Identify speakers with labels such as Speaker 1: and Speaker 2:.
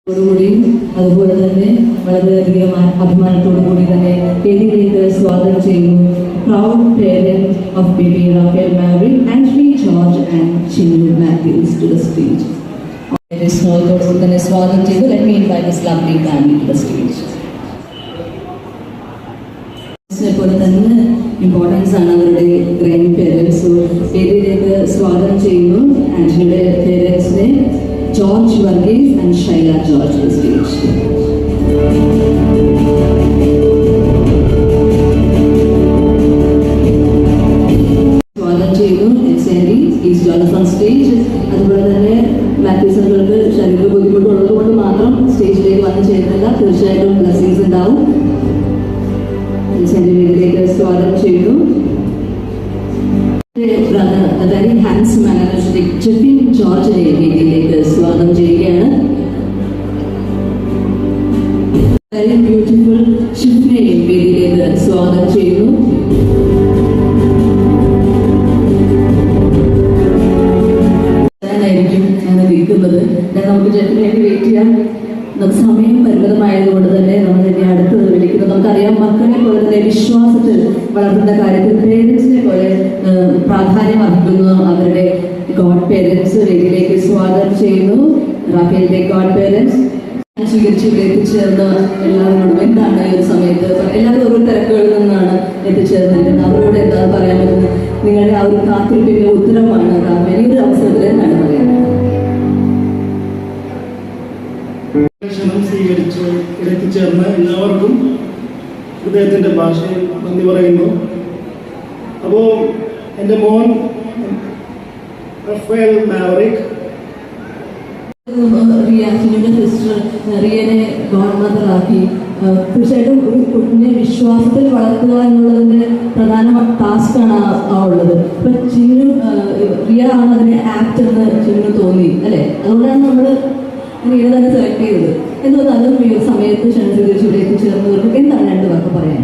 Speaker 1: അതുപോലെ തന്നെ വളരെയധികം അഭിമാനത്തോടു കൂടി തന്നെ വേദിയിലേക്ക് സ്വാഗതം ചെയ്യുന്നു. Proud parent of baby Raphael Maverick, Andre George and Chinnu Mathews to the stage. സ്നേഹത്തോടുകൂടി തന്നെ സ്വാഗതം ചെയ്തു. Let me invite this lovely family to the stage. പോലെ തന്നെ ഇമ്പോർട്ടൻസ് ആണ് അവരുടെ ഗ്രാൻഡ് പേരൻസ്. വേദിയിലേക്ക് സ്വാഗതം ചെയ്യുന്നു ആൻഡ്രിയുടെ പേരൻസിനെ George Varghese and Shaila George to stage. സ്വാഗതം ചെയ്യുന്നു എക്സാൻഡി ഈസ് ജോൺസ് ഓൺ സ്റ്റേജ്. അതുപോലെ തന്നെ മാത്യൂസ് അങ്കിൾക്ക് ശരീര ബുദ്ധിമുട്ട് ഉള്ളതുകൊണ്ട് മാത്രം സ്റ്റേജിലേക്ക് വന്നു ചേരുന്നില്ല. തീർച്ചയായിട്ടും ബ്ലെസ്സിങ്സ് ഉണ്ടാവും. വേദിയിലേക്ക് സ്വാഗതം ചെയ്യുന്നു. Very handsome and energetic Jefin ജോർജിനെ വേദിയിലേക്ക് സ്വാഗതം ചെയ്യുകയാണ്. വെരി ബ്യൂട്ടിഫുൾ ഷിഫ്നെയെ വേദിയിലേക്ക് സ്വാഗതം ചെയ്യുന്നു. ായിരിക്കും അങ്ങനെ നിൽക്കുന്നത്. നമുക്ക് ജെഫിനായിട്ട് വെയിറ്റ് ചെയ്യാം. നമുക്ക് സമയം പരിമിതമായതുകൊണ്ട് തന്നെ നമ്മൾ ഇനി അടുത്ത് വിളിക്കുന്നത് നമുക്കറിയാം. മക്കളെ പോലെ തന്നെ വിശ്വാസത്തിൽ വളർത്തുന്ന കാര്യത്തിൽ പേരൻസിനെ പോലെ പ്രാധാന്യം അർഹിക്കുന്നു അവരുടെ ഗോഡ് പേരൻസ്. വേദിയിലേക്ക് സ്വാഗതം ചെയ്യുന്നു റാഫേലിന്റെ ഗോഡ് പേരൻസ്. സ്വീകരിച്ച് ഇവിടെ എത്തിച്ചേർന്ന് എല്ലാവരോടും എന്താണ് ഈ ഒരു സമയത്ത് എല്ലാവരും ഓരോ തിരക്കുകളിൽ നിന്നാണ് എത്തിച്ചേർന്നിരിക്കുന്നത്. അവരോട് എന്താണ് പറയാൻ പറ്റുന്നത്? നിങ്ങളുടെ ആ ഒരു കാത്തിരിപ്പിന്റെ ഉത്തരമാണ് റാഫേൽ ഈ ഒരു അവസരത്തിൽ എന്താണ് പറയാൻ?
Speaker 2: ക്ഷണം സ്വീകരിച്ച് എത്തിച്ചേർന്ന എല്ലാവർക്കും ഹൃദയത്തിൻ്റെ ഭാഷയിൽ നന്ദി പറയുന്നു. അപ്പോൾ എൻ്റെ മോൻ റാഫേൽ മാവറിക്,
Speaker 1: റിയാസിന്റെ സിസ്റ്റർ റിയനെ ഗോഡ് മദർ ആക്കി. തീർച്ചയായിട്ടും ഒരു കുഞ്ഞിനെ വിശ്വാസത്തിൽ വളർത്തുക എന്നുള്ളതിൻ്റെ പ്രധാന ടാസ്ക്കാണ് ആ ഉള്ളത്. ഇപ്പൊ ചിന്നു റിയ ആണ് അതിനെ ആപ്റ്റ് എന്ന് ചിന്നു തോന്നി അല്ലേ? അതുകൊണ്ടാണ് നമ്മൾ റിയ തന്നെ സെലക്ട് ചെയ്തത്. എന്തുകൊണ്ട് അതും ഈ സമയത്ത് ക്ഷണിച്ചു ഇവിടെ എത്തിച്ചേർന്നവർക്ക് എന്താണ് രണ്ട് വാക്ക് പറയാൻ?